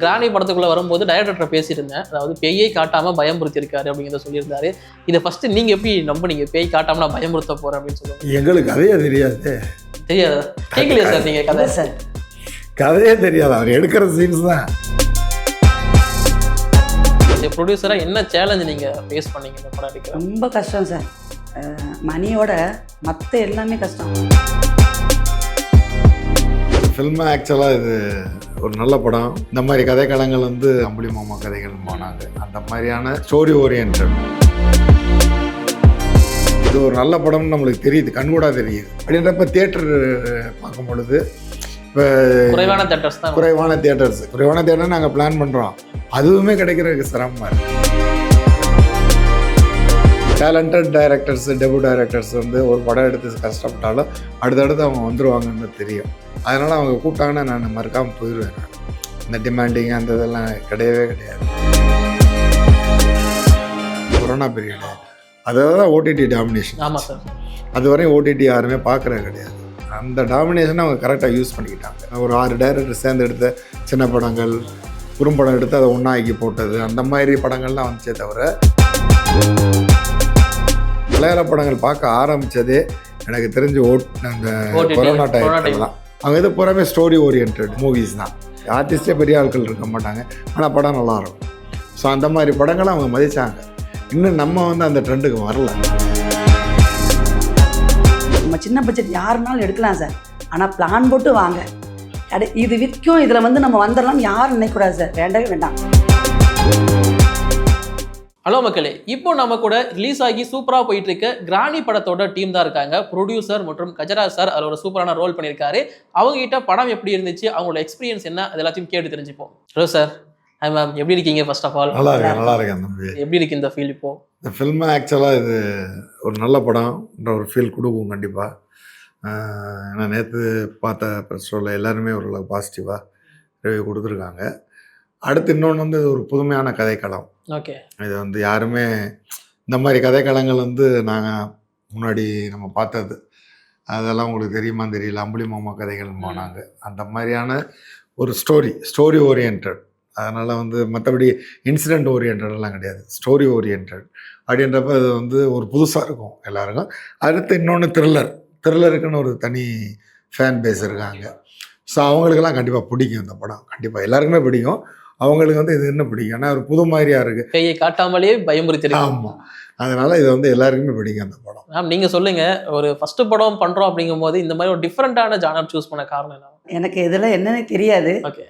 கிராணி படத்துக்குள்ள வரும்போது டைரக்டர் பேசியிருந்தேன், அதாவது பேயை காட்டாம பயமுறுத்திருக்காரு அப்படிங்கிறத சொல்லியிருந்தாரு. இதை ஃபர்ஸ்ட் நீங்க எப்படி நம்புனீங்க? பேய் காட்டாம நான் பயமுறுத்த போறேன் அப்படின்னு சொல்லுவாங்க. எங்களுக்கு கதையே தெரியாது. தெரியாதா? கேட்கலையா சார் நீங்க கதை? சார் கதையே தெரியாது, அவர் எடுக்கிற சீன்ஸ் தான். ப்ரொடியூசரா என்ன சேலஞ்ச் நீங்க ஃபேஸ் பண்ணீங்க இந்த படம் எடுக்க? ரொம்ப கஷ்டம் சார். மணியோட மற்ற எல்லாமே கஷ்டம். ஃபில்மு ஆக்சுவலாக இது ஒரு நல்ல படம். இந்த மாதிரி கதைக்களங்கள் வந்து அம்புலி மாமா கதைகள் போனாங்க. அந்த மாதிரியான ஸ்டோரி ஓரியன்ட் இது ஒரு நல்ல படம்னு நம்மளுக்கு தெரியுது, கண்கூடா தெரியுது. அப்படின்றப்ப தியேட்டர் பார்க்கும் பொழுது இப்போ குறைவான தியேட்டர்ஸ் தான், குறைவான தியேட்டர் நாங்கள் பிளான் பண்ணுறோம். அதுவுமே கிடைக்கிறதுக்கு சிரமமாக இருக்குது. டேலண்டட் டைரக்டர்ஸ், டெபு டைரக்டர்ஸ் வந்து ஒரு படம் எடுத்து கஷ்டப்பட்டாலும் அடுத்தடுத்து அவங்க வந்துடுவாங்கன்னு தெரியும். அதனால் அவங்க கூப்பிட்டாங்கன்னா நான் மறக்காமல் போயிடுவேன். இந்த டிமாண்டிங் அந்த இதெல்லாம் கிடையவே கிடையாது. கொரோனா பீரியடு அதாவது ஓடிடி டாமினேஷன். ஆமாம் சார். அது வரையும் ஓடிடி யாருமே பார்க்குறது கிடையாது. அந்த டாமினேஷனை அவங்க கரெக்டாக யூஸ் பண்ணிக்கிட்டாங்க. ஒரு 6 டைரக்டர் சேர்ந்து எடுத்த சின்ன படங்கள், குறும்படம் எடுத்து அதை ஒன்றாக்கி போட்டது, அந்த மாதிரி படங்கள்லாம் வந்துச்சே தவிர மலையாள படங்கள் பார்க்க ஆரம்பித்ததே எனக்கு தெரிஞ்சு அந்த கொரோனா டைமில் தான். அவங்க இது பூராமே ஸ்டோரி ஓரியன்ட் மூவிஸ் தான். ஆர்டிஸ்டே பெரிய ஆட்கள் இருக்க மாட்டாங்க, ஆனால் படம் நல்லாயிருக்கும். ஸோ அந்த மாதிரி படங்களை அவங்க மதித்தாங்க. இன்னும் நம்ம வந்து அந்த ட்ரெண்டுக்கு வரல. நம்ம சின்ன பட்ஜெட் யாருனாலும் எடுக்கலாம் சார், ஆனால் பிளான் போட்டு வாங்க. இது விற்கும், இதில் வந்து நம்ம வந்துடலாம்னு யாரும் நினைக்கக்கூடாது சார். வேண்டவே வேண்டாம். ஹலோ மக்களே, இப்போ நம்ம கூட ரிலீஸ் ஆகி சூப்பராக போயிட்டு இருக்க கிராணி படத்தோட டீம் தான் இருக்காங்க. ப்ரொடியூசர் மற்றும் கஜராஜ் சார் அதில் ஒரு சூப்பரான ரோல் பண்ணியிருக்காரு. அவங்க கிட்ட படம் எப்படி இருந்துச்சு, அவங்களோட எக்ஸ்பீரியன்ஸ் என்ன, அது எல்லாத்தையும் கேட்டு தெரிஞ்சுப்போம். Hello sir. ஹாய் மேம், எப்படி இருக்கீங்க? ஃபர்ஸ்ட் ஆஃப் ஆல் நல்லா இருக்கேன் தம்பி. எப்படி இருக்கு இந்த ஃபீல்? இப்போ இந்த ஃபில்மு ஆக்சுவலாக இது ஒரு நல்ல படம்ன்ற ஒரு ஃபீல் கொடுக்கும் கண்டிப்பாக. ஏன்னா நேற்று பார்த்த ப்ரெஸ் ஷோவில் எல்லாருமே ஒரு பாசிட்டிவாக ரிவ்யூ கொடுத்துருக்காங்க. அடுத்து இன்னொன்று வந்து இது ஒரு புதுமையான கதைக்களம். ஓகே, இது வந்து யாருமே இந்த மாதிரி கதைக்களங்கள் வந்து நாங்கள் முன்னாடி நம்ம பார்த்தது அதெல்லாம் உங்களுக்கு தெரியுமா தெரியல. அம்புலி மாமா கதைகள் போனாங்க. அந்த மாதிரியான ஒரு ஸ்டோரி ஓரியன்ட். அதனால் வந்து மற்றபடி இன்சிடெண்ட் ஓரியன்டெல்லாம் கிடையாது, ஸ்டோரி ஓரியன்ட். அப்படின்றப்ப அது வந்து ஒரு புதுசாக இருக்கும் எல்லாருக்கும். அடுத்து இன்னொன்று த்ரில்லருக்குன்னு ஒரு தனி ஃபேன் பேஸ் இருக்காங்க. ஸோ அவங்களுக்கெல்லாம் கண்டிப்பாக பிடிக்கும் இந்த படம். கண்டிப்பாக எல்லாருக்குமே பிடிக்கும். அவங்களுக்கு வந்து இது என்ன பிடிக்கும், ஏன்னா ஒரு புது மாதிரியாக இருக்குது. கையை காட்டாமலே பயமுறுத்திருக்காங்க. ஆமாம், அதனால் இது வந்து எல்லாருக்குமே பிடிக்கும் அந்த படம். மேம் நீங்கள் சொல்லுங்கள், ஒரு ஃபஸ்ட்டு படம் பண்ணுறோம் அப்படிங்கும் போது இந்த மாதிரி ஒரு டிஃப்ரெண்ட்டான ஜானர் சூஸ் பண்ண காரணம் என்ன? எனக்கு இதில் என்னன்னு தெரியாது. ஓகே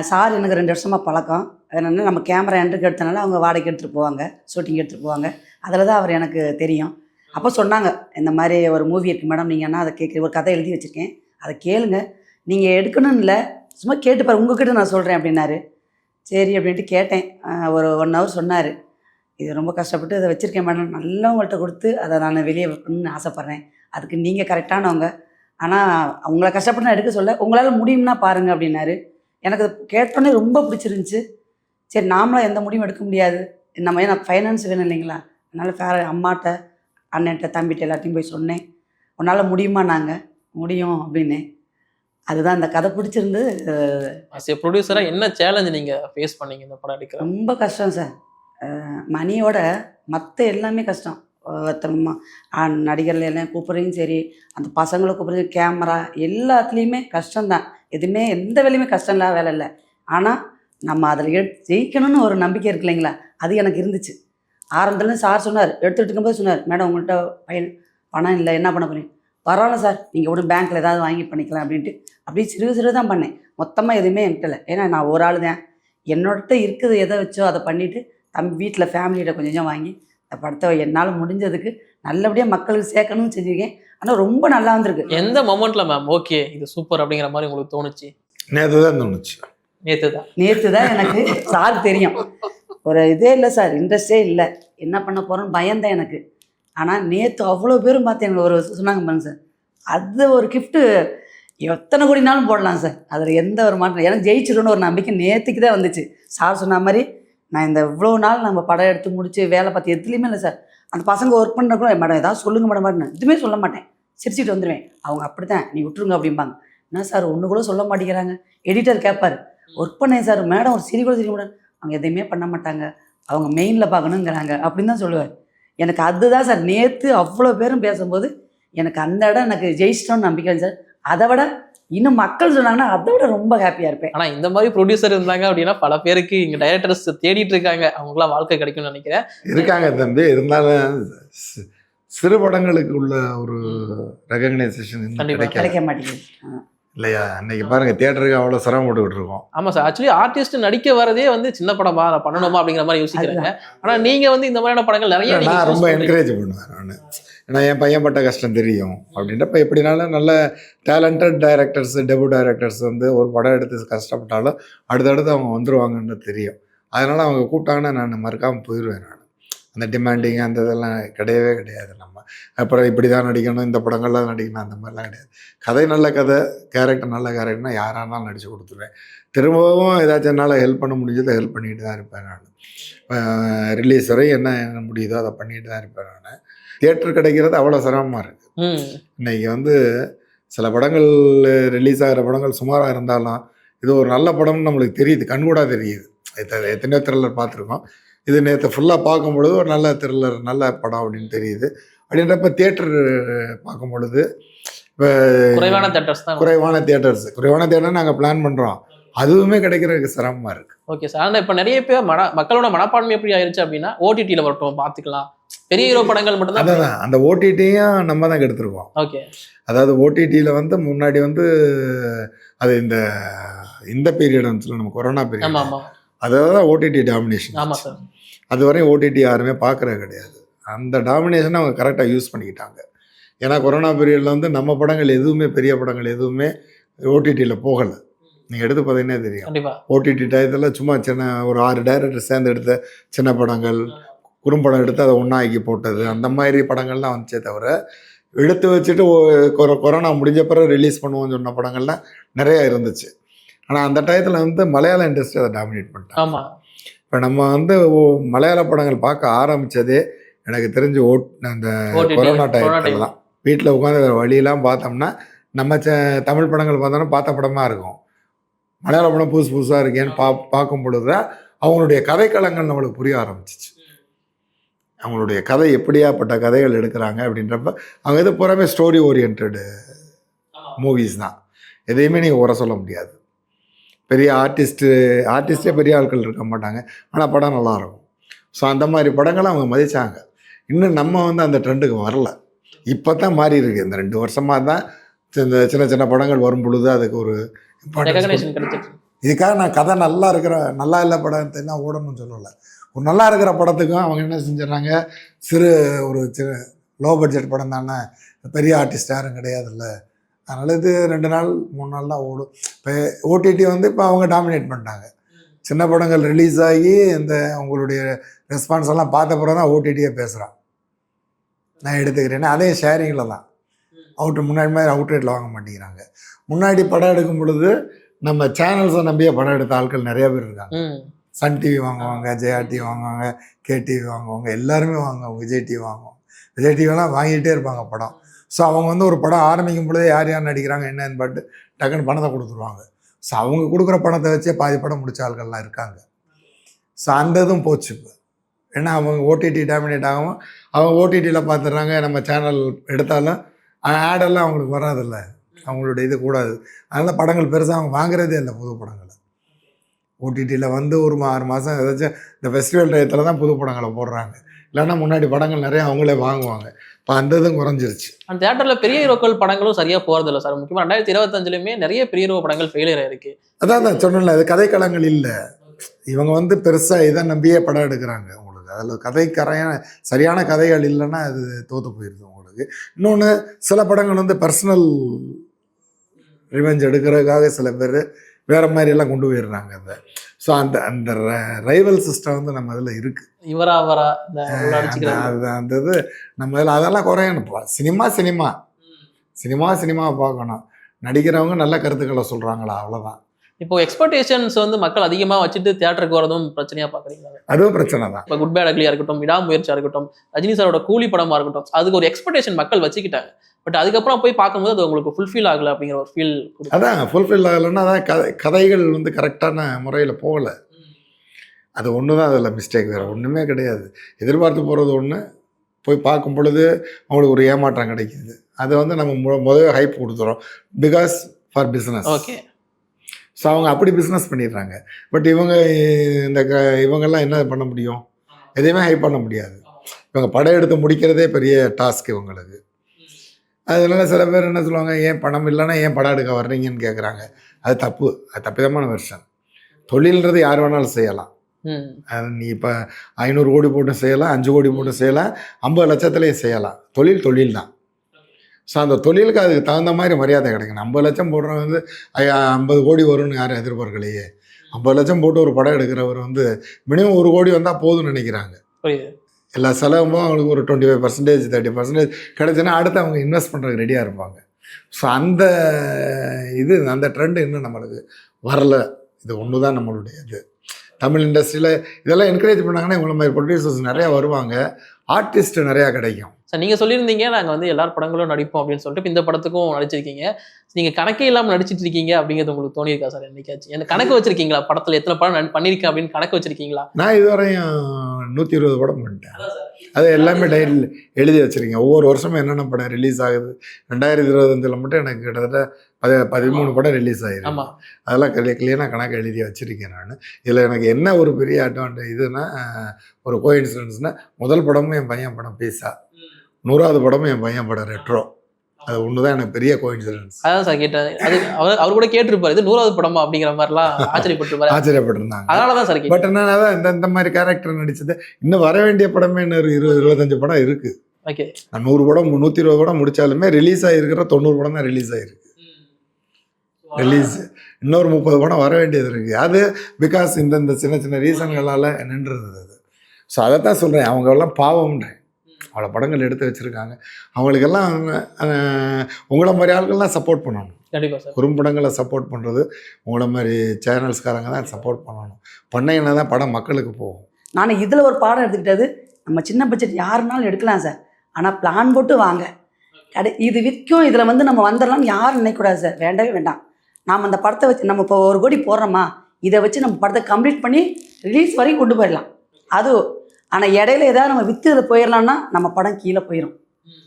சார் எனக்கு 2 வருஷமாக பழக்கம். அதனால நம்ம கேமரா என்ட்ருக்கு எடுத்தனால அவங்க வாடகைக்கு எடுத்துகிட்டு போவாங்க, ஷூட்டிங் எடுத்துகிட்டு போவாங்க. அதில் தான் அவர் எனக்கு தெரியும். அப்போ சொன்னாங்க, இந்த மாதிரி ஒரு மூவி இருக்குது மேடம், நீங்கள் என்ன அதை கேட்குற, ஒரு கதை எழுதி வச்சுருக்கேன், அதை கேளுங்க, நீங்கள் எடுக்கணும்னு இல்லை, சும்மா கேட்டுப்பாரு, உங்ககிட்ட நான் சொல்கிறேன் அப்படின்னாரு. சரி அப்படின்ட்டு கேட்டேன். ஒரு 1 hour சொன்னார். இது ரொம்ப கஷ்டப்பட்டு அதை வச்சுருக்கேன் மேடம், நல்லவங்கள்ட்ட கொடுத்து அதை நான் வெளியே வைக்கணும்னு ஆசைப்பட்றேன். அதுக்கு நீங்கள் கரெக்டானவங்க, ஆனால் அவங்கள கஷ்டப்பட்டு நான் எடுக்க சொல்ல, உங்களால் முடியும்னா பாருங்கள் அப்படின்னாரு. எனக்கு கேட்டோன்னே ரொம்ப பிடிச்சிருந்துச்சி. சரி, நாமளாம் எந்த முடிவும் எடுக்க முடியாது, நம்ம ஏன்னா ஃபைனான்ஸ் வேணும் இல்லைங்களா. அதனால் அம்மாட்ட, அண்ணன்ட்ட, தம்பிகிட்ட எல்லாத்தையும் போய் சொன்னேன், உன்னால் முடியுமா? நாங்கள் முடியும் அப்படின்னேன். அதுதான் அந்த கதை பிடிச்சிருந்து. ப்ரொடியூசராக என்ன சேலஞ்ச் நீங்கள் ஃபேஸ் பண்ணீங்க இந்த படம் எடுக்க? ரொம்ப கஷ்டம் சார். மணியோட மற்ற எல்லாமே கஷ்டம். நடிகர்கள் எல்லாம் கூப்பிட்றதையும் சரி, அந்த பசங்களை கூப்பிட்றது, கேமரா எல்லாத்துலேயுமே கஷ்டம்தான். எதுவுமே எந்த வேலையுமே கஷ்டம் இல்லாத வேலை இல்லை. ஆனால் நம்ம அதில் ஜெயிக்கணும்னு ஒரு நம்பிக்கை இருக்கு இல்லைங்களா, அது எனக்கு இருந்துச்சு. ஆரம்பத்துலேருந்து சார் சொன்னார், எடுத்துகிட்டு இருக்கும்போது சொன்னார், மேடம் உங்கள்கிட்ட பணம் இல்லை, என்ன பண்ண போறீங்க? பரவாயில்ல சார், நீங்கள் கூட பேங்க்கில் ஏதாவது வாங்கி பண்ணிக்கலாம் அப்படின்ட்டு அப்படியே சிறு தான் பண்ணேன். மொத்தமாக எதுவுமே என்கிட்ட இல்லை. ஏன்னா நான் ஒரு ஆள் தான். என்னோட இருக்குது எதை வச்சோ அதை பண்ணிவிட்டு தம்பி வீட்டில் ஃபேமிலியிட்ட கொஞ்சம் வாங்கி இந்த படத்தை என்னால் முடிஞ்சதுக்கு நல்லபடியாக மக்களுக்கு சேர்க்கணும்னு செஞ்சுருக்கேன். ஆனால் ரொம்ப நல்லா வந்திருக்கு. எந்த மொமெண்ட்டில் மேம் ஓகே இது சூப்பர் அப்படிங்கிற மாதிரி உங்களுக்கு தோணுச்சு? நேற்று தான் தோணுச்சு. நேற்று தான் எனக்கு சார் தெரியும். ஒரு இதே இல்லை சார், இன்ட்ரெஸ்டே இல்லை, என்ன பண்ண போகிறோன்னு பயந்தேன் எனக்கு. ஆனால் நேற்று அவ்வளோ பேரும் பார்த்து எனக்கு ஒரு சொன்னாங்க பாருங்க சார், அது ஒரு கிஃப்ட்டு எத்தனை கோடினாலும் போடலாம் சார், அதில் எந்த ஒரு மாற்றம். எனக்கு ஜெயிச்சிடணும்னு ஒரு நம்பிக்கை நேற்றுக்கு தான் வந்துச்சு. சார் சொன்ன மாதிரி நான் இந்த இவ்வளோ நாள் நம்ம படம் எடுத்து முடிச்சு வேலை பார்த்து எதுலேயுமே இல்லை சார். அந்த பசங்க ஒர்க் பண்ணுற கூட மேடம் ஏதாவது சொல்லுங்கள் மேடம் மாட்டேன், எதுவுமே சொல்ல மாட்டேன், சிரிச்சிட்டு வந்துடுவேன். அவங்க அப்படி தான், நீ விட்டுருங்க அப்படிம்பாங்க. என்ன சார் ஒன்று கூட சொல்ல மாட்டேங்கிறாங்க. எடிட்டர் கேட்பார், ஒர்க் பண்ணேன் சார், மேடம் ஒரு சிரி கூட சிரிக்க மாட்டாங்க, அவங்க எதையுமே பண்ண மாட்டாங்க, அவங்க மெயினில் பார்க்கணுங்கிறாங்க அப்படின்னு தான் சொல்லுவார். எனக்கு அதுதான் சார் நேற்று அவ்வளோ பேரும் பேசும்போது எனக்கு அந்த இடம் எனக்கு ஜெயிச்சிட்டோன்னு நம்பிக்கை சார். அதை விட இன்னும் மக்கள் சொன்னாங்கன்னா அதை விட ரொம்ப ஹாப்பியாக இருப்பேன். ஆனா இந்த மாதிரி ப்ரொடியூசர் இருந்தாங்க அப்படின்னா பல பேருக்கு இங்க டைரக்டர்ஸ் தேடிட்டு இருக்காங்க, அவங்களாம் வாழ்க்கை கிடைக்கும்னு நினைக்கிறேன். இருக்காங்க தம்பி. இருந்தாலும் சிறு படங்களுக்கு உள்ள ஒரு ரெகக்னைசேஷன் கிடைக்க மாட்டேங்குது இல்லையா? அன்னைக்கு பாருங்க தியேட்டருக்கு அவ்வளோ சிரமப்பட்டுக்கிட்டு இருக்கோம். ஆமா சார், ஆக்சுவலி ஆர்டிஸ்ட் நடிக்க வரதே வந்து சின்ன படமா நான் பண்ணணுமா அப்படிங்கிற மாதிரி யோசிக்கிறாங்க. ஆனா நீங்க வந்து இந்த மாதிரியான படங்கள் நிறைய நான் ரொம்ப என்கரேஜ் பண்ணுவேன். நான் ஏன்னா என் பையன் பட்ட கஷ்டம் தெரியும் அப்படின்றப்ப எப்படினாலும் நல்ல டேலண்டட் டைரக்டர்ஸ், டெபு டைரக்டர்ஸ் வந்து ஒரு படம் எடுத்து கஷ்டப்பட்டாலும் அடுத்தடுத்து அவங்க வந்துடுவாங்கன்னு தெரியும். அதனால் அவங்க கூப்பிட்டாங்கன்னா நான் மறக்காமல் போயிடுவேன். நான் அந்த டிமாண்டிங் அந்த இதெல்லாம் கிடையவே கிடையாது. நம்ம அப்புறம் இப்படி தான் நடிக்கணும், இந்த படங்கள்லாம் நடிக்கணும், அந்த மாதிரிலாம் கிடையாது. கதை நல்ல கதை, கேரக்டர் நல்ல கேரக்டர்னால் யாராக இருந்தாலும் நடித்து கொடுத்துருவேன். திரும்பவும் ஏதாச்சும் என்னால் ஹெல்ப் பண்ண முடிஞ்சதை ஹெல்ப் பண்ணிட்டு தான் இருப்பேன். நான் ரிலீஸ் வரை என்ன முடியுதோ அதை பண்ணிட்டு தான் இருப்பேன். நான் தியேட்டர் கிடைக்கிறது அவ்வளோ சிரமமாக இருக்குது. இன்றைக்கி வந்து சில படங்கள் ரிலீஸ் ஆகிற படங்கள் சுமாராக இருந்தாலும் இது ஒரு நல்ல படம்னு நம்மளுக்கு தெரியுது, கண்கூடாக தெரியுது. எத்தனையோ த்ரில்லர் பார்த்துருக்கோம். இது நேற்று ஃபுல்லாக பார்க்கும் பொழுது ஒரு நல்ல த்ரில்லர், நல்ல படம் அப்படின்னு தெரியுது. அப்படின்றப்ப தியேட்டர் பார்க்கும் பொழுது இப்போ குறைவான தியேட்டர்ஸ் நாங்கள் பிளான் பண்ணுறோம், அதுவுமே கிடைக்கிறதுக்கு சிரமமாக இருக்குது. Okay sir. ஆனால் இப்போ நிறைய பேர் மக்களோட மனப்பான்மை எப்படி ஆயிடுச்சு அப்படின்னா ஓடிடியில் வரட்டும் பார்த்துக்கலாம், பெரிய ஹீரோ படங்கள் மட்டும்தான். அதான் அந்த ஓடிடியும் நம்ம தான் எடுத்துருக்கோம். ஓகே. அதாவது ஓடிடியில் வந்து முன்னாடி வந்து அது இந்த பீரியட் வந்துச்சுல, நம்ம கொரோனா பீரியட், அதாவது ஓடிடி டாமினேஷன். ஆமாம் சார். அது வரையும் ஓடிடி யாருமே பார்க்குறது கிடையாது. அந்த டாமினேஷனை அவங்க கரெக்டாக யூஸ் பண்ணிக்கிட்டாங்க. ஏன்னா கொரோனா பீரியடில் வந்து நம்ம படங்கள் எதுவுமே, பெரிய படங்கள் எதுவுமே ஓடிடியில் போகலை. நீங்கள் எடுத்து பார்த்தீங்கன்னா தெரியும். ஓடிடி டயத்தில் சும்மா சின்ன ஒரு 6 டைரக்டர் சேர்ந்து எடுத்த சின்ன படங்கள், குறும்படம் எடுத்து அதை ஒன்றாக்கி போட்டது, அந்த மாதிரி படங்கள்லாம் வந்துச்சே தவிர எடுத்து வச்சுட்டு கொரோனா முடிஞ்ச பிறகு ரிலீஸ் பண்ணுவோம்னு சொன்ன படங்கள்லாம் நிறையா இருந்துச்சு. ஆனால் அந்த டயத்தில் வந்து மலையாள இண்டஸ்ட்ரி அதை டாமினேட் பண்ணிட்டாங்க. இப்போ நம்ம வந்து மலையாள படங்கள் பார்க்க ஆரம்பித்ததே எனக்கு தெரிஞ்சு அந்த கொரோனா டயத்தில் தான். வீட்டில் உட்காந்து வழியெல்லாம் பார்த்தோம்னா நம்ம தமிழ் படங்கள் பார்த்தோம்னா பார்த்த படமாக இருக்கும். மலையாள படம் புதுசாக இருக்கேன்னு பார்க்கும் பொழுது தான் அவங்களுடைய கதைக்களங்கள் நம்மளுக்கு புரிய ஆரம்பிச்சிச்சு. அவங்களுடைய கதை எப்படியாப்பட்ட கதைகள் எடுக்கிறாங்க அப்படின்றப்ப அவங்க எது பூராமே ஸ்டோரி ஓரியன்டு மூவிஸ் தான். எதையுமே நீங்கள் உர சொல்ல முடியாது. பெரிய ஆர்டிஸ்டே பெரிய ஆட்கள் இருக்க மாட்டாங்க, ஆனால் படம் நல்லாயிருக்கும். ஸோ அந்த மாதிரி படங்களை அவங்க மதித்தாங்க. இன்னும் நம்ம வந்து அந்த ட்ரெண்டுக்கு வரல. இப்போ தான் மாறி இருக்கு. இந்த 2 வருஷமாக தான் இந்த சின்ன சின்ன படங்கள் வரும் பொழுது அதுக்கு ஒரு இதுக்காக நான் கதை நல்லா இல்லை படத்தைலாம் ஓடணும்னு சொல்லலை. ஒரு நல்லா இருக்கிற படத்துக்கும் அவங்க என்ன செஞ்சிடறாங்க, ஒரு லோ பட்ஜெட் படம் தானே, பெரிய ஆர்டிஸ்ட் யாரும் கிடையாதுல்ல, அதனால் இது 2 நாள் 3 நாள் தான் ஓடும். இப்போ ஓடிடி வந்து இப்போ அவங்க டாமினேட் பண்ணிட்டாங்க. சின்ன படங்கள் ரிலீஸ் ஆகி இந்த அவங்களுடைய ரெஸ்பான்ஸ் எல்லாம் பார்த்த பிறகு தான் ஓடிடியே பேசுகிறான், நான் எடுத்துக்கிறேன்னு. அதே ஷேரிங்கில் தான் முன்னாடி மாதிரி அவுட்ரேட்டில் வாங்க மாட்டேங்கிறாங்க. முன்னாடி படம் எடுக்கும் பொழுது நம்ம சேனல்ஸை நம்பியே படம் எடுத்த ஆட்கள் நிறைய பேர் இருக்காங்க. சன் டிவி வாங்குவாங்க, ஜெயா டிவி வாங்குவாங்க, கேடிவி வாங்குவாங்க, எல்லாருமே வாங்குவாங்க, விஜய் டிவி வாங்குவாங்க. விஜய் டிவிலாம் வாங்கிட்டே இருப்பாங்க படம். ஸோ அவங்க வந்து ஒரு படம் ஆரம்பிக்கும் பொழுதே யார் நடிக்கிறாங்க என்னன்னு பார்த்து டக்குன்னு பணத்தை கொடுத்துருவாங்க. ஸோ அவங்க கொடுக்குற பணத்தை வச்சே பாதி படம் முடிச்ச ஆட்கள்லாம் இருக்காங்க. ஸோ அந்த இதுவும் போச்சு இப்போ. ஏன்னா அவங்க ஓடிடி டாமினேட் ஆகும், அவங்க ஓடிடியில் பார்த்துடுறாங்க. நம்ம சேனல் எடுத்தாலும் ஆடெல்லாம் அவங்களுக்கு வராதில்ல, அவங்களோட இது கூடாது. அதனால் படங்கள் பெருசாக அவங்க வாங்குறதே இல்லை புது படங்களை. ஓடிடியில் வந்து ஒரு 6 மாதம் ஏதாச்சும் இந்த ஃபெஸ்டிவல் டயத்தில் தான் புது படங்களை போடுறாங்க. இல்லைன்னா முன்னாடி படங்கள் நிறைய அவங்களே வாங்குவாங்க. இப்போ அந்த இதுவும் குறைஞ்சிருச்சு. அந்த தேட்டரில் பெரிய ஹீரோக்கள் படங்களும் சரியாக போகிறதில்ல சார். முக்கியமாக 2025லேயுமே நிறைய பெரிய ஹீரோ படங்கள் ஃபெயிலியர் ஆயிருக்கு. அதான் சொன்னல, அது கதைக்களங்கள் இல்லை. இவங்க வந்து பெருசாக இதை நம்பியே படம் எடுக்கிறாங்க. உங்களுக்கு அதில் சரியான கதைகள் இல்லைன்னா அது தோற்று போயிடுது உங்களுக்கு. இன்னொன்று, சில படங்கள் வந்து பர்சனல் ரிவெஞ்ச் எடுக்கிறதுக்காக சில பேர் வேறு மாதிரியெல்லாம் கொண்டு போயிடுறாங்க. ஸோ அந்த ரைவல் சிஸ்டம் வந்து நம்ம இதில் இருக்குது. அந்த இது நம்ம இதில் அதெல்லாம் குறையணும். சினிமா பார்க்கணும். நடிக்கிறவங்க நல்ல கருத்துக்களை சொல்கிறாங்களா, அவ்வளோதான். இப்போ எக்ஸ்பெக்டேஷன்ஸ் வந்து மக்கள் அதிகமா வச்சுட்டு தியேட்டருக்கு வரதும் பிரச்சனையா பாக்குறீங்களா? அதுவும் பிரச்சனை தான். இப்போ குட் பேட் அக்லியா இருக்கட்டும், விடாமுயற்சியா இருக்கட்டும், ரஜினி சாரோட கூலி படமா இருக்கட்டும், அதுக்கு ஒரு எக்ஸ்பெக்டேஷன் மக்கள் வச்சுக்கிட்டாங்க. பட் அதுக்கப்புறம் போய் பார்க்கும்போது அது உங்களுக்கு ஃபுல்ஃபில் ஆகல அப்படிங்கிற ஒரு ஃபீல். அதான் ஃபுல்ஃபில் ஆகலைன்னா அதான் கதைகள் வந்து கரெக்டான முறையில் போகலை. அது ஒன்று தான் அதில் மிஸ்டேக், வேறு ஒன்றுமே கிடையாது. எதிர்பார்த்து போகிறது ஒன்று, போய் பார்க்கும் பொழுது அவங்களுக்கு ஒரு ஏமாற்றம் கிடைக்குது. அதை வந்து நம்ம முதல்ல ஹைப் கொடுத்துறோம், because for business. Okay. So அவங்க அப்படி பிஸ்னஸ் பண்ணிடுறாங்க. பட் இவங்கெல்லாம் என்ன பண்ண முடியும்? எதையுமே ஹைப் பண்ண முடியாது. இவங்க படம் எடுத்து முடிக்கிறதே பெரிய டாஸ்க் இவங்களுக்கு. அதனால சில பேர் என்ன சொல்லுவாங்க, ஏன் பணம் இல்லைன்னா ஏன் படம் எடுக்க வர்றீங்கன்னு கேட்குறாங்க. அது தப்பு, அது தப்பிதமான வெர்ஷன். தொழில்ன்றது யார் வேணாலும் செய்யலாம். அது நீ இப்போ 500 கோடி போட்டு செய்யலாம், 5 கோடி போட்டு செய்யலாம், 50 லட்சத்துலேயும் செய்யலாம். தொழில் தான். ஸோ அந்த தொழிலுக்கு அதுக்கு தகுந்த மாதிரி மரியாதை கிடைக்கணும். 50 லட்சம் போடுறவங்க வந்து 50 கோடி வரும்னு யாரும் எதிர்பார்க்கலையே. 50 லட்சம் போட்டு ஒரு படம் எடுக்கிறவர் வந்து மினிமம் 1 கோடி வந்தால் போதும்னு நினைக்கிறாங்க. எல்லா செலவும் அவங்களுக்கு ஒரு 25%, 30% கிடைச்சுன்னா அடுத்து அவங்க இன்வெஸ்ட் பண்ணுறதுக்கு ரெடியாக இருப்பாங்க. ஸோ அந்த ட்ரெண்டு இன்னும் நம்மளுக்கு வரல. இது ஒன்று தான் நம்மளுடைய இது. தமிழ் இண்டஸ்ட்ரியில் இதெல்லாம் என்கரேஜ் பண்ணாங்கன்னா இவங்கள மாதிரி ப்ரொடியூசர்ஸ் நிறையா வருவாங்க, ஆர்டிஸ்ட் நிறையா கிடைக்கும். சார் நீங்கள் சொல்லியிருந்தீங்க நாங்கள் வந்து எல்லா படங்களும் நடிப்போம் அப்படின்னு சொல்லிட்டு, இப்போ இந்த படத்துக்கும் நடிச்சிருக்கீங்க. நீங்கள் கணக்கே இல்லாமல் நடிச்சிட்டு இருக்கீங்க அப்படிங்கிறது உங்களுக்கு தோணியிருக்கா சார் என்னைக்காச்சும்? எனக்கு கணக்கு வச்சிருக்கீங்களா, படத்தில் எத்தனை படம் பண்ணியிருக்கேன் அப்படின்னு கணக்கு வச்சிருக்கீங்களா? நான் இதுவரையும் 120 படம் பண்ணிட்டேன். அது எல்லாமே டைரியில் எழுதி வச்சுருக்கேன். ஒவ்வொரு வருஷமும் என்னென்ன படம் ரிலீஸ் ஆகுது. 2025 மட்டும் எனக்கு கிட்டத்தட்ட 13 படம் ரிலீஸ் ஆகிருக்கு. அதெல்லாம் கிளியராக கணக்கு எழுதி வச்சுருக்கேன் நான். இதில் எனக்கு என்ன ஒரு பெரிய அட்வான்டேஜ் இதுன்னா, ஒரு கோஇன்சிடென்ஸ்னால் முதல் படமும் என் பையன் படம் பீஸா, 100வது படமும் என் பையன் படம் ரெட்ரோ. அது ஒன்று தான் எனக்கு பெரிய கோஇன்சிடென்ஸ். அதான் சார் கேட்டேன். அது அவர் கூட கேட்டிருப்பாரு, இது 100வது படமா அப்படிங்கிற மாதிரிலாம் ஆச்சரியப்பட்டிருந்தாங்க. அதனால தான் சார். பட் என்னன்னா இந்த மாதிரி கேரக்டர் நடிச்சது இன்னும் வர வேண்டிய படமே இன்னும் 20-25 படம் இருக்குது. ஓகே. நான் 100 படம் 120 படம் முடித்தாலுமே ரிலீஸ் ஆகிருக்கிற 90 படம் தான் ரிலீஸ் ஆகிருக்கு. இன்னொரு 30 படம் வர வேண்டியது இருக்குது. அது பிகாஸ் இந்த சின்ன ரீசன்களால் நின்றுருந்தது அது. ஸோ அதைத்தான் சொல்கிறேன், அவங்கெல்லாம் பாவம்ன்றேன். அவ்வளோ படங்கள் எடுத்து வச்சுருக்காங்க. அவங்களுக்கெல்லாம் உங்களை மாதிரி ஆட்கள்லாம் சப்போர்ட் பண்ணணும். கண்டிப்பாக சார். குறும்படங்களை சப்போர்ட் பண்ணுறது உங்களை மாதிரி சேனல்ஸ்காரங்க தான் சப்போர்ட் பண்ணணும். பண்ணீங்கன்னா தான் படம் மக்களுக்கு போகும். நான் இதில் ஒரு பாடம் எடுத்துக்கிட்டது, நம்ம சின்ன பட்ஜெட் யாருனாலும் எடுக்கலாம் சார், ஆனால் பிளான் போட்டு வாங்க. இது விற்கும், இதில் வந்து நம்ம வந்துடலாம்னு யாரும் நினைக்கக்கூடாது சார். வேண்டவே வேண்டாம். நாம் அந்த படத்தை வச்சு நம்ம இப்போ 1 கோடி போடுறோமா, இதை வச்சு நம்ம படத்தை கம்ப்ளீட் பண்ணி ரிலீஸ் வரைக்கும் கொண்டு போயிடலாம். அது ஆனால் இடையில ஏதாவது நம்ம விற்று இதை போயிடலாம்னா நம்ம படம் கீழே போயிடும்,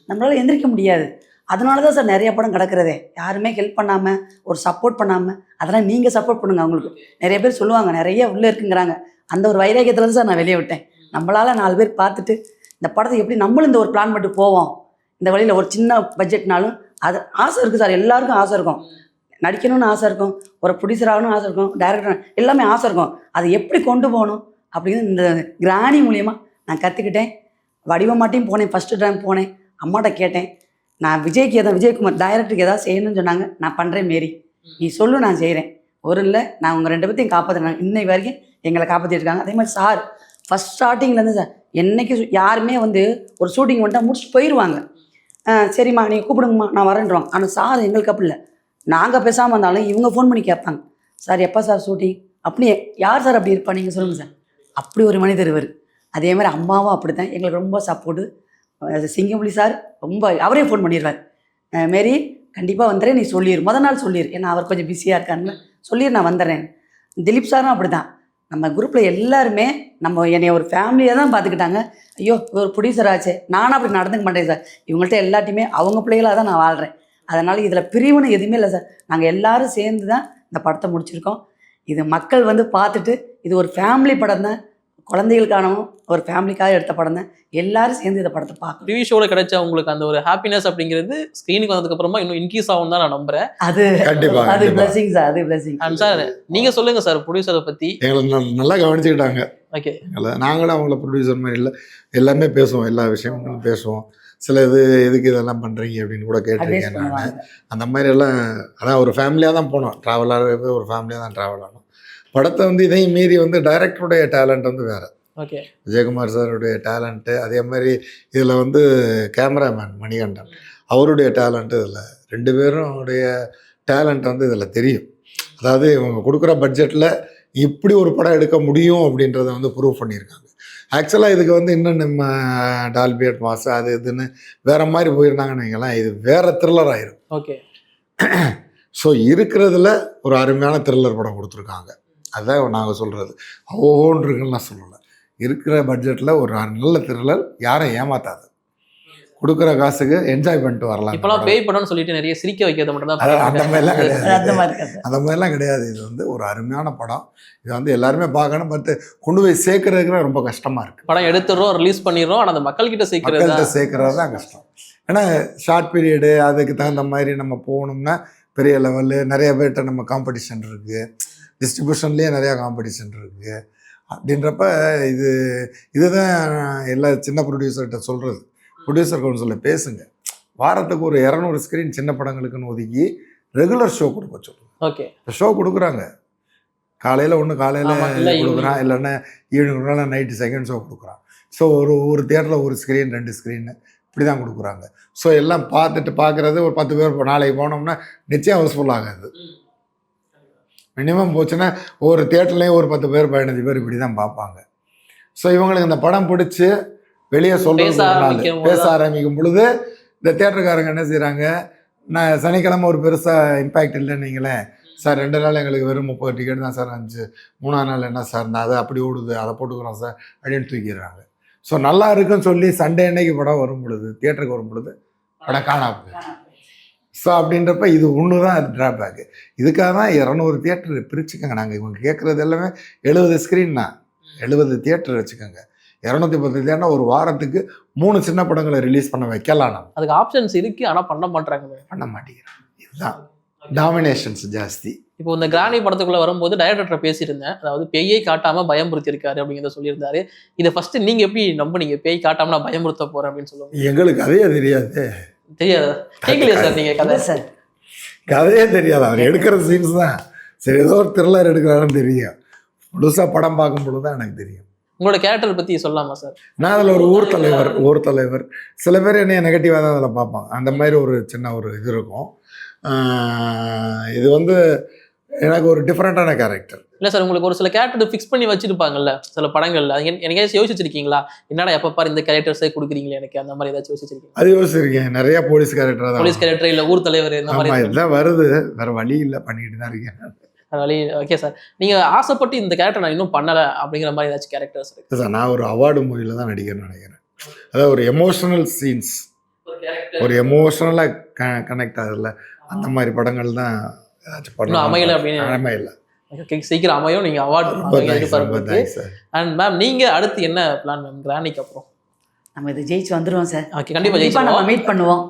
நம்மளால் எந்திரிக்க முடியாது. அதனால தான் சார் நிறைய படம் கிடக்கிறதே. யாருமே ஹெல்ப் பண்ணாமல், ஒரு சப்போர்ட் பண்ணாமல். அதெல்லாம் நீங்கள் சப்போர்ட் பண்ணுங்கள். அவங்களுக்கு நிறைய பேர் சொல்லுவாங்க நிறைய உள்ளே இருக்குங்கிறாங்க. அந்த ஒரு வைராக்கியத்தில் தான் சார் நான் வெளியே விட்டேன். நம்மளால் 4 பேர் பார்த்துட்டு இந்த படத்தை எப்படி நம்மளும் இந்த ஒரு பிளான் பண்ணிட்டு போவோம், இந்த வழியில் ஒரு சின்ன பட்ஜெட்னாலும் அது ஆசை இருக்குது சார். எல்லாருக்கும் ஆசை இருக்கும், நடிக்கணும்னு ஆசை இருக்கும், ஒரு ப்ரொடியூசர் ஆகணும்னு ஆசை இருக்கும், டைரக்டர் எல்லாமே ஆசை இருக்கும். அதை எப்படி கொண்டு போகணும் அப்படின்னு இந்த கிராணி மூலியமாக நான் கற்றுக்கிட்டேன். வடிவமாட்டையும் போனேன், ஃபஸ்ட்டு டைம் போனேன், அம்மாட்ட கேட்டேன். நான் விஜயகுமார் டைரக்டருக்கு ஏதாவது செய்யணும்னு சொன்னாங்க. நான் பண்ணுறேன் மேரி, நீ சொல்லு நான் செய்கிறேன். ஒரு இல்லை, நான் உங்கள் 2 பேர்த்தையும் காப்பாற்றினாங்க. இன்னை வரைக்கும் எங்களை காப்பாற்றிருக்காங்க. அதே மாதிரி சார் ஃபஸ்ட் ஸ்டார்டிங்லேருந்து சார் என்னைக்கு யாருமே வந்து ஒரு ஷூட்டிங் வந்துட்டால் முடிச்சுட்டு போயிடுவாங்க. சரிம்மா நீங்கள் கூப்பிடுங்கம்மா நான் வரேன்றவாங்க. ஆனால் சார் எங்களுக்கு அப்படி இல்லை. நாங்கள் பேசாமல் இருந்தாலும் இவங்க ஃபோன் பண்ணி கேட்பாங்க, சார் எப்போ சார் ஷூட்டிங்? அப்படி யார் சார் அப்படி இருப்பா, நீங்கள் சொல்லுங்கள் சார். அப்படி ஒரு மனிதர் இவர். அதே மாதிரி அம்மாவும் அப்படி தான் எங்களுக்கு ரொம்ப சப்போர்ட்டு. சிங்கம்புலி சார் ரொம்ப, அவரே ஃபோன் பண்ணிடுவார், மாரி கண்டிப்பாக வந்துடுறேன், நீ சொல்லிடு, முதல் நாள் சொல்லிடு, ஏன்னா அவர் கொஞ்சம் பிஸியாக இருக்காருன்னு சொல்லிடு, நான் வந்துடுறேன். திலீப் சாரும் அப்படி தான். நம்ம குரூப்பில் எல்லாருமே என்னை ஒரு ஃபேமிலியாக தான் பார்த்துக்கிட்டாங்க. ஐயோ ஒரு ப்ரொடியூசர் ஆச்சு, நானும் அப்படி நடந்துக்க மாட்டேன் சார். இவங்கள்ட்ட எல்லாத்தையுமே அவங்க பிள்ளைகளாக தான் நான் வாழ்கிறேன். அதனால் இதில் பிரிவுன்னு எதுவுமே இல்லை சார். நாங்கள் எல்லோரும் சேர்ந்து தான் இந்த படத்தை முடிச்சிருக்கோம். இது மக்கள் வந்து பார்த்துட்டு, இது ஒரு ஃபேமிலி படம் தான், குழந்தைகளுக்கானவும் ஒரு ஃபேமிலிக்காக எடுத்த படம் தான். எல்லாரும் சேர்ந்து இந்த படத்தை பார்க்கணும். டிவி ஷோவில் கிடைச்ச உங்களுக்கு அந்த ஒரு ஹாப்பினஸ் அப்படிங்கிறது ஸ்க்ரீனுக்கு வந்ததுக்கு அப்புறமா இன்னும் இன்க்ரீஸ் ஆகும் தான் நான் நம்புறேன். அது கண்டிப்பாக அது பிளஸிங் சார், அது பிளஸிங். சார் நீங்கள் சொல்லுங்கள் சார், ப்ரொடியூசரை பற்றி. எங்களை நல்லா கவனிச்சுக்கிட்டாங்க. ஓகே. நாங்களும் அவங்கள ப்ரொடியூசர் மாதிரி இல்லை, எல்லாமே பேசுவோம், எல்லா விஷயங்களும் பேசுவோம். சில எதுக்கு இதெல்லாம் பண்ணுறீங்க அப்படின்னு கூட கேட்டிருக்கேன் நான். அந்த மாதிரி எல்லாம் அதான் ஒரு ஃபேமிலியாக தான் போனோம். ட்ராவலாகிறது ஒரு ஃபேமிலியாக தான் ட்ராவல் ஆனோம். படத்தை வந்து இதையும் மீறி வந்து டைரக்டருடைய டேலண்ட் வந்து வேறு. ஓகே. விஜயகுமார் சாருடைய டேலண்ட்டு, அதே மாதிரி இதில் வந்து கேமராமேன் மணிகண்டன் அவருடைய டேலண்ட்டு, இதில் 2 பேருடைய டேலண்ட் வந்து இதில் தெரியும். அதாவது இவங்க கொடுக்குற பட்ஜெட்டில் இப்படி ஒரு படம் எடுக்க முடியும் அப்படின்றத வந்து ப்ரூவ் பண்ணியிருக்காங்க. ஆக்சுவலாக இதுக்கு வந்து இன்னும் நம்ம டால்பி அட்மாஸ் அது இதுன்னு வேறு மாதிரி போயிருந்தாங்கன்னு வைங்களேன், இது வேறு த்ரில்லர் ஆயிரும். ஓகே. ஸோ இருக்கிறதுல ஒரு அருமையான த்ரில்லர் படம் கொடுத்துருக்காங்க. அதுதான் நாங்கள் சொல்கிறது. ஓஹோன்னு இருக்குன்னு நான் சொல்லலை. இருக்கிற பட்ஜெட்டில் ஒரு நல்ல த்ரில்லர், யாரும் ஏமாத்தாது, கொடுக்குற காசுக்கு என்ஜாய் பண்ணிட்டு வரலாம். இப்போலாம் பேய் படம்னு சொல்லிட்டு நிறைய சிரிக்க வைக்கிறது மட்டும் தான். அந்த மாதிரிலாம் கிடையாது, அந்த மாதிரிலாம் கிடையாது. இது வந்து ஒரு அருமையான படம். இது வந்து எல்லாருமே பார்க்கணும். பட் கொண்டு போய் சேர்க்கறதுக்கு ரொம்ப கஷ்டமாக இருக்குது. படம் எடுத்துடுறோம், ரிலீஸ் பண்ணிடுறோம், ஆனால் அந்த மக்கள்கிட்ட சேர்க்கறது தான் கஷ்டம். ஏன்னா ஷார்ட் பீரியடு, அதுக்கு தகுந்த மாதிரி நம்ம போகணும்னா பெரிய லெவலு, நிறைய பேர்கிட்ட நம்ம காம்படிஷன் இருக்குது, டிஸ்ட்ரிபியூஷன்லேயே நிறையா காம்படிஷன் இருக்குது. அப்படின்றப்ப இதுதான் எல்லா சின்ன ப்ரொடியூசர்கிட்ட சொல்கிறது. ப்ரொடியூசர் கவுன்சிலில் பேசுங்க, வாரத்துக்கு ஒரு 200 ஸ்க்ரீன் சின்ன படங்களுக்குன்னு ஒதுக்கி ரெகுலர் ஷோ கொடுக்க சொல்லுங்கள். ஓகே. ஷோ கொடுக்குறாங்க, காலையில் கொடுக்குறான், இல்லைன்னா ஈவினிங் நைட்டு செகண்ட் ஷோ கொடுக்குறான். ஸோ ஒரு தியேட்டரில் ஒரு ஸ்க்ரீன் 2 ஸ்க்ரீனு இப்படி தான் கொடுக்குறாங்க. ஸோ எல்லாம் பார்க்குறது ஒரு 10 பேர் நாளைக்கு போனோம்னா நிச்சயம் ஹவுஸ்ஃபுல் ஆகாது. மினிமம் போச்சுன்னா ஒரு தியேட்டர்லேயும் ஒரு 10 பேர் 15 பேர் இப்படி தான் பார்ப்பாங்க. ஸோ இவங்களுக்கு இந்த படம் பிடிச்சி வெளியே பேச ஆரம்பிக்கும் பொழுது இந்த தியேட்டருக்காரங்க என்ன செய்கிறாங்க, நான் சனிக்கிழமை ஒரு பெருசாக இம்பேக்ட் இல்லைன்னு நீங்களேன், சார் 2 நாள் எங்களுக்கு வெறும் 30 டிக்கெட் தான் சார் இருந்துச்சு, 3ஆம் நாள் என்ன சார் நான் அதை அப்படி ஓடுது, அதை போட்டுக்கிறோம் சார் அப்படின்னு தூக்கிடுறாங்க. ஸோ நல்லா இருக்குன்னு சொல்லி சண்டே அன்னைக்கு படம் வரும் பொழுது, தியேட்டருக்கு வரும் பொழுது படம் காணாமல். ஸோ அப்படின்றப்ப இது ஒன்று தான் ட்ராபேக்கு. இதுக்காக தான் 200 தியேட்டர் பிரிச்சுக்கோங்க. நாங்கள் இவங்க கேட்குறது எல்லாமே 70 ஸ்க்ரீன் தான், 70 தியேட்டர் வச்சுக்கோங்க. 210 தியேட்டர்னா ஒரு வாரத்துக்கு 3 சின்ன படங்களை ரிலீஸ் பண்ண வைக்கலாம். நம்ம அதுக்கு ஆப்ஷன்ஸ் இருக்குது, ஆனால் பண்ண மாட்டேங்கிறாங்க. இதுதான் டாமினேஷன்ஸ் ஜாஸ்தி. இப்போ இந்த கிராணி படத்துக்குள்ளே வரும்போது டைரக்டர்கிட்ட பேசியிருந்தேன், அதாவது பேயை காட்டாமல் பயமுறுத்திருக்காரு அப்படிங்கிறத சொல்லியிருந்தாரு. இதை ஃபஸ்ட்டு நீங்கள் எப்படி நம்புனீங்க, பேய் காட்டாமல் நான் பயமுறுத்த போகிறேன் அப்படின்னு சொல்லுவாங்க? எங்களுக்கு கதையே தெரியாது. தெரியாதா? கேட்கலையா சார் நீங்கள் கதை? சார் கதையே தெரியாது. அவர் எடுக்கிற சீன்ஸ் தான் சரி, ஏதோ ஒரு த்ரில்லர் எடுக்கிறாருன்னு தெரியும். முழுசாக படம் பார்க்கும் பொழுது தான் எனக்கு தெரியும். உங்களோட கேரக்டர் பற்றி சொல்லலாமா சார்? நான் அதில் ஒரு ஊர் தலைவர். சில பேர் என்னைய நெகட்டிவாக தான் அதில் பார்ப்பாங்க. அந்த மாதிரி ஒரு சின்ன ஒரு இது இருக்கும். இது வந்து எனக்கு ஒரு டிஃப்ரெண்ட்டான கேரக்டர் இல்லை சார். உங்களுக்கு ஒரு சில கேரக்டர் ஃபிக்ஸ் பண்ணி வச்சுருப்பாங்கல்ல சில படங்கள்ல, எனக்கு யோசிச்சிருக்கீங்களா, என்னடா எப்போ பாரு இந்த கேரக்டர்ஸே கொடுக்குறீங்களே எனக்கு, அந்த மாதிரி ஏதாச்சும் யோசிச்சிருக்கீங்க? அது யோசிச்சிருக்கேன். நிறைய போலீஸ் கேரக்டர் இல்லை ஊர் தலைவர் இந்த மாதிரி இதெல்லாம் வருது, வேறு வழி இல்லை, பண்ணிட்டு தான் இருக்கேன் வழி. ஓகே சார், நீங்கள் ஆசைப்பட்டு இந்த கேரக்டர் நான் இன்னும் பண்ணலை அப்படிங்கிற மாதிரி ஏதாச்சும் கேரக்டர்ஸ் இருக்கு சார்? நான் ஒரு அவார்டு மூவியில் தான் நடிக்கிறேன்னு நினைக்கிறேன். அதாவது ஒரு எமோஷனல் சீன்ஸ், ஒரு எமோஷனலாக கனெக்ட் ஆகுதுல்ல, அந்த மாதிரி படங்கள் தான் ஏதாச்சும் பண்ணலாம். அமையலை அப்படின்னு அமையல. சீக்கிரம் அமையும், நீங்கள் அவார்டு. அண்ட் மேம் நீங்கள் அடுத்து என்ன பிளான் மேம் கிராணிக்கு அப்புறம்? நம்ம இதை ஜெயிச்சு வந்துடுவோம் சார். ஓகே, கண்டிப்பாக நம்ம மீட் பண்ணுவோம்.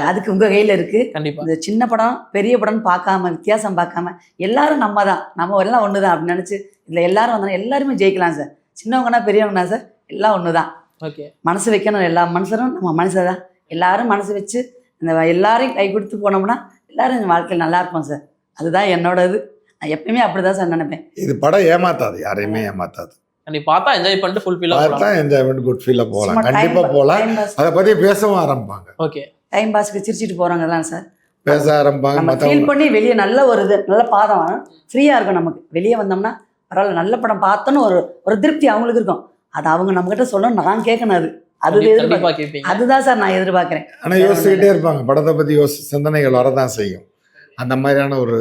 அதுக்கு உங்கள் கையில் இருக்குது. கண்டிப்பாக இந்த சின்ன படம் பெரிய படம்னு பார்க்காம, வித்தியாசம் பார்க்காம எல்லாரும் நம்ம எல்லாம் ஒன்று தான் அப்படின்னு நினச்சி இதில் எல்லாரும் வந்தாலும் எல்லாருமே ஜெயிக்கலாம் சார். சின்னவங்கன்னா பெரியவங்கன்னா சார் எல்லாம் ஒன்று தான். ஓகே, மனசு வைக்கணும். எல்லா மனுஷரும் நம்ம மனசை தான். எல்லாரும் மனசு வச்சு இந்த எல்லாரையும் கை கொடுத்து போனோம்னா எல்லாரும் இந்த வாழ்க்கையில் நல்லா இருப்போம் சார். அதுதான் என்னோட இது. நான் எப்பயுமே அப்படிதான் சார் நினைப்பேன். இது படம் ஏமாத்தாது, யாரையுமே ஏமாத்தாது. நீ பார்த்தா என்ஜாய் பண்ணிட்டு ஃபுல் ஃபீலா போலாம், என்ஜாய் பண்ணிட்டு குட் ஃபீலா போலாம், கண்டிப்பா போலாம். அதை பத்தி பேசவும் ஆரம்பிப்பாங்க. ஓகே, டைம் பாஸ்க்கு சிரிச்சிட்டு போறாங்க தான் சார், பேச ஆரம்பிப்பாங்க. நம்ம ஃபீல் பண்ணி வெளியே நல்ல ஒரு இது நல்ல பாதம் ஃப்ரீயா இருக்கும். நமக்கு வெளியே வந்தோம்னா பரவாயில்ல, நல்ல படம் பார்த்தோன்னு ஒரு திருப்தி அவங்களுக்கு இருக்கும். அது அவங்க நம்ம கிட்ட சொல்லணும், நான் கேட்கணும். அதுதான் சார் நான் எதிர்பார்க்கிறேன். ஆனா யோசிச்சுக்கிட்டே இருப்பாங்க, படத்தை பத்தி சிந்தனைகள் வரதான் செய்யும். அந்த மாதிரியான ஒரு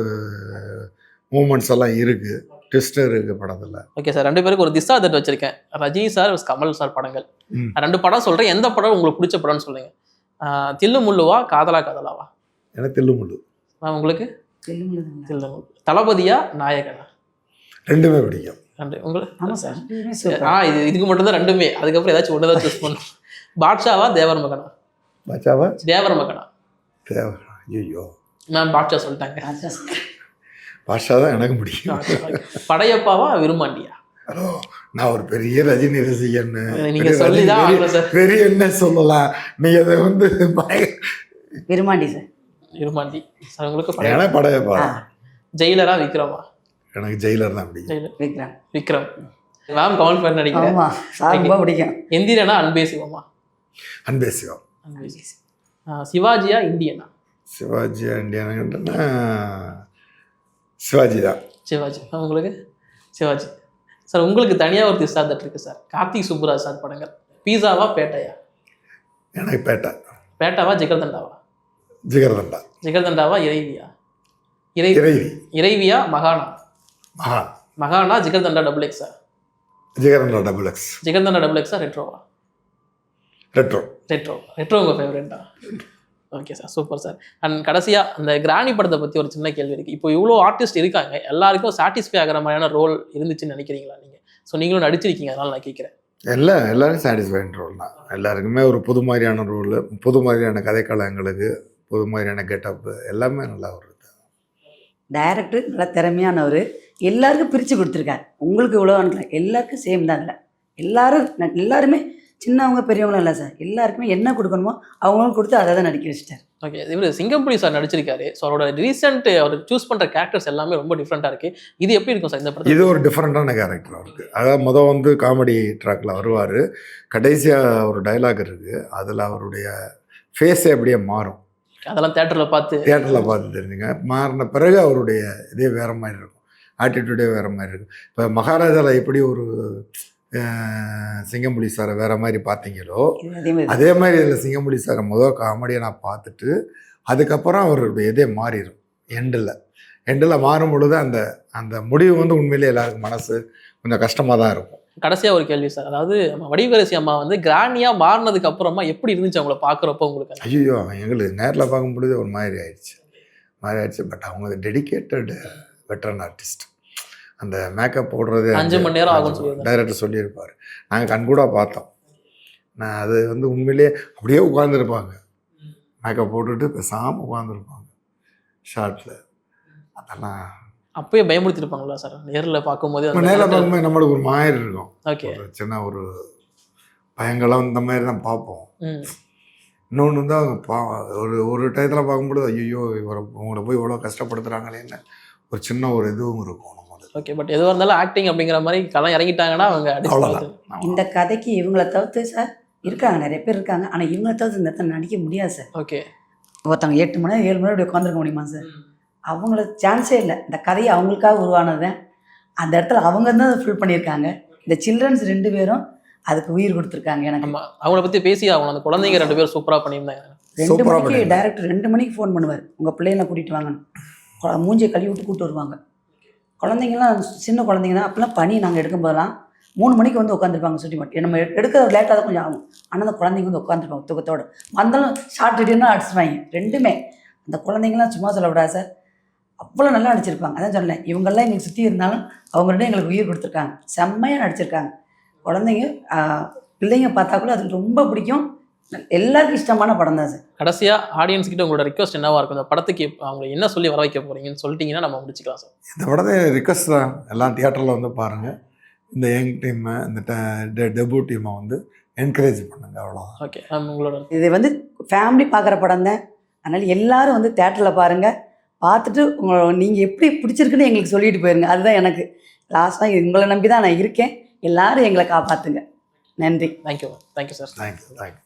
மூமெண்ட்ஸ் எல்லாம் இருக்கு, ட்விஸ்ட் இருக்கு படத்துல. ஓகே சார், 2 பேருக்கு ஒரு திசா தட் வச்சிருக்கேன். ரஜினி சார், கமல் சார் படங்கள். 2 படம் சொல்றேன், எந்த படம் உங்களுக்கு பிடிச்ச படம்னு சொல்லுங்க. தில்லு முள்ளுவா, காதலா காதலாவா? எனக்கு தில்லு முள்ளு. உங்களுக்கு தில்லு முள்ளு. தளபதியா நாயகனா? 2மே பிடிக்கும். இதுக்கு மட்டும் தான் 2மே. அதுக்கப்புறம் ஏதாச்சும் ஒன்று தான் சூஸ் பண்ணும். பாட்ஷாவா தேவர் மகனா? பாட்ஷாவா தேவர் மகனா? ஐயோ மேம் பாட்ஷா சொல்லிட்டாங்க. பாட்ஷா தான் எனக்கு பிடிக்கும். படையப்பாவா விரும்மாண்டியா? ஹலோ, நான் ஒரு பெரிய ரஜினி ரசிகன். நீங்க சொல்லிதான் பெரிய என்ன சொல்லலாம், நீங்க அதை வந்து விரும்மாண்டி சார். விரும்மாண்டி சார். உங்களுக்கு படையப்பா. ஜெயிலரா விக்ரமா? எனக்கு ஜெயிலர் தான் பிடிக்கும். விக்ரம். மேம் கமல் ஃபேன் நினைக்கிறேன். எந்திரனா அன்பே சிவமா? அன்பே சிவம். சிவாஜியா இந்தியனா? சிவாஜியா இந்தியனா? சிவாஜி தான். சிவாஜி. உங்களுக்கு சிவாஜி. சார் உங்களுக்கு தனியாக ஒரு திசா தட் இருக்கு சார். கார்த்திக் சுப்புராஜ் சார் படங்கள் பீஸாவா பேட்டையா? எனக்கு பேட்டை. பேட்டாவா ஜிகர்தண்டாவா? ஜிகர்தண்டா. ஜிகர்தண்டாவா இறைவியா? இறைவி. இறைவியா மகானா? மகான். மகானா ஜிகர்தண்டா டபுள் எக்ஸா? Jigarthanda double X. Jigarthanda double எக்ஸா ரெட்ரோவா? ரெட்ரோ. ரெட்ரோ உங்கள் ஃபேவரட்டா? Okay sir, super sir. And கடைசியாக அந்த கிராணி படத்தை பற்றி ஒரு சின்ன கேள்வி இருக்குது. இப்போ இவ்வளோ ஆர்டிஸ்ட் இருக்காங்க, எல்லாருக்கும் சாட்டிஸ்ஃபை ஆகிற மாதிரியான ரோல் இருந்துச்சுன்னு நினைக்கிறீங்களா நீங்கள்? ஸோ நீங்களும் நடிச்சிருக்கீங்க, அதனால் நான் கேட்குறேன். எல்லாரும் சாட்டிஸ்ஃபைன் ரோல் தான். எல்லாருக்குமே ஒரு புது மாதிரியான ரோல், புது மாதிரியான கதைக்களங்களுக்கு, புது மாதிரியான கெட்டப்பு எல்லாமே நல்லா வருது. டைரக்டர் நல்லா திறமையானவர், எல்லாருக்கும் பிரித்து கொடுத்துருக்காரு. உங்களுக்கு இவ்வளோ எல்லாருக்கும் சேம் தான். இல்லை எல்லாருமே சின்னவங்க பெரியவங்களும் இல்லை சார், எல்லாருக்குமே என்ன கொடுக்கணுமோ அவங்களும் கொடுத்து அதை தான் நடிக்க வச்சுட்டார். ஓகே, இவர் சிங்கம்புலி சார் நடிச்சிருக்காரு. ஸோ அவரோட ரீசெண்ட் அவர் சூஸ் பண்ணுற கேரக்டர்ஸ் எல்லாமே ரொம்ப டிஃப்ரெண்ட்டாக இருக்குது. இது எப்படி இருக்கும் சார் இந்த படத்தில்? இது ஒரு டிஃப்ரெண்ட்டான கேரக்டர் அவருக்கு. அதாவது வந்து காமெடி ட்ராக்கில் வருவார், கடைசியாக ஒரு டைலாக் இருக்குது, அதில் அவருடைய ஃபேஸே அப்படியே மாறும். அதெல்லாம் தேட்டரில் பார்த்து தெரிஞ்சுங்க. மாறின பிறகு அவருடைய இதே வேறு மாதிரி இருக்கும், ஆட்டிடியூடே வேறு மாதிரி இருக்கும். இப்போ மகாராஜாவில் எப்படி ஒரு சிங்கம்புலி சாரை வேறு மாதிரி பார்த்தீங்களோ, அதே மாதிரி இதில் சிங்கம்புலி சாரை முதல் காமெடியை நான் பார்த்துட்டு அதுக்கப்புறம் அவருடைய இதே மாறிடும். எண்டில் மாறும் பொழுது அந்த அந்த முடிவு வந்து உண்மையிலே எல்லாருக்கும் மனசு கொஞ்சம் கஷ்டமாக தான் இருக்கும். கடைசியாக ஒரு கேள்வி சார், அதாவது வடிவரசி அம்மா வந்து கிராண்டியாக மாறினதுக்கு அப்புறமா எப்படி இருந்துச்சு அவங்கள பார்க்குறப்போ உங்களுக்கு? ஐயோ, எங்களுக்கு நேரில் பார்க்கும் பொழுது ஒரு மாதிரி ஆயிடுச்சு. பட் அவங்க டெடிக்கேட்டட் வெட்டரன் ஆர்டிஸ்ட். அந்த மேக்கப் போடுறது 5 மணி நேரம் ஆகும் டைரக்டர் சொல்லியிருப்பார். நாங்கள் கண்கூடாக பார்த்தோம். நான் அது வந்து உண்மையிலே அப்படியே உட்காந்துருப்பாங்க, மேக்கப் போட்டுட்டு பேசாமல் உட்காந்துருப்பாங்க ஷார்ட்டில். அதெல்லாம் அப்பயே பயமுறுத்திருப்பாங்களா சார் நேரில் பார்க்கும்போது? நேரில் பார்க்கும்போது நம்மளுக்கு ஒரு மாதிரி இருக்கும். ஓகே, சின்ன ஒரு பயங்கரம் இந்த மாதிரி தான் பார்ப்போம். இன்னொன்று வந்து அவங்க ஒரு டயத்தில் பார்க்கும்போது ஐயோ உங்களை போய் இவ்வளோ கஷ்டப்படுத்துகிறாங்களேன்னு ஒரு சின்ன ஒரு இதுவும் இருக்கும். ஓகே, பட் எதுவாக இருந்தாலும் ஆக்டிங் அப்படிங்கிற மாதிரி கதை இறங்கிட்டாங்கன்னா அவங்க இந்த கதைக்கு இவங்களை தவிர்த்து சார் இருக்காங்க, நிறைய பேர் இருக்காங்க. ஆனால் இவங்களை தவிர்த்து இந்த இடத்துல நடிக்க முடியாது சார். ஓகே, ஒருத்தவங்க 8 மணி நேரம் 7 மணி நேரம் இப்படி உட்காந்துருக்க முடியுமா சார்? அவங்களுக்கு சான்ஸே இல்லை. இந்த கதையை அவங்களுக்காக உருவானது, அந்த இடத்துல அவங்க தான் ஃபில் பண்ணியிருக்காங்க. இந்த சில்ட்ரன்ஸ் 2 பேரும் அதுக்கு உயிர் கொடுத்துருக்காங்க. எனக்கு அவங்கள பற்றி பேசி ஆகணும். அந்த குழந்தைங்க 2 பேரும் சூப்பராக பண்ணியிருந்தாங்க. 2 மணிக்கு டைரக்டர் 2 மணிக்கு ஃபோன் பண்ணுவார், உங்கள் பிள்ளைங்களை கூட்டிகிட்டு வாங்கணும். மூஞ்சியை கழுவி விட்டு கூப்பிட்டு வருவாங்க. குழந்தைங்களாம் சின்ன குழந்தைங்க தான். அப்போலாம் பனி நாங்கள் எடுக்கும் போதெல்லாம் 3 மணிக்கு வந்து உட்காந்துருப்பாங்க சுற்றி மட்டும். நம்ம எடுக்கிறது லேட்டாக தான் கொஞ்சம் ஆகும். ஆனால் அந்த குழந்தைங்க வந்து உட்காந்துருப்பாங்க தூக்கத்தோடு. வந்தாலும் ஷார்ட் வீடியோனா அடிச்சுவாங்க 2மே. அந்த குழந்தைங்களாம் சும்மா சொல்லக்கூடாது சார், அவ்வளோ நல்லா நடிச்சிருப்பாங்க. அதான் சொன்னேன், இவங்கெல்லாம் எங்களுக்கு சுற்றி இருந்தாலும் அவங்கள்ட்ட எங்களுக்கு உயிர் கொடுத்துருக்காங்க. செம்மையாக நடிச்சிருக்காங்க. குழந்தைங்க பிள்ளைங்க பார்த்தா கூட அது ரொம்ப பிடிக்கும். எல்லாருக்கும் இஷ்டமான படம் தான் சார். கடைசியாக ஆடியன்ஸ் கிட்ட உங்களோட ரிக்வஸ்ட் என்னவா இருக்கும்? இந்த படத்துக்கு அவங்க என்ன சொல்லி வர வைக்க போறீங்கன்னு சொல்லிட்டீங்கன்னா நம்ம முடிச்சுக்கலாம் சார். இந்த படத்தை ரிக்வஸ்ட் தான், எல்லாம் தியேட்டரில் வந்து பாருங்கள். இந்த யங் டீமை, இந்த டெபு டீமை வந்து என்கரேஜ் பண்ணுங்க, அவ்வளோதான். ஓகே, உங்களோட இது வந்து ஃபேமிலி பார்க்குற படம் தான். அதனால் எல்லாரும் வந்து தேட்டரில் பாருங்கள். பார்த்துட்டு நீங்கள் எப்படி பிடிச்சிருக்குன்னு எங்களுக்கு சொல்லிட்டு போயிருங்க. அதுதான் எனக்கு லாஸ்ட்டாக உங்களை நம்பி தான் நான் இருக்கேன். எல்லாரும் எங்களை காப்பாற்றுங்க. நன்றி. Thank you sir. தேங்க்யூ.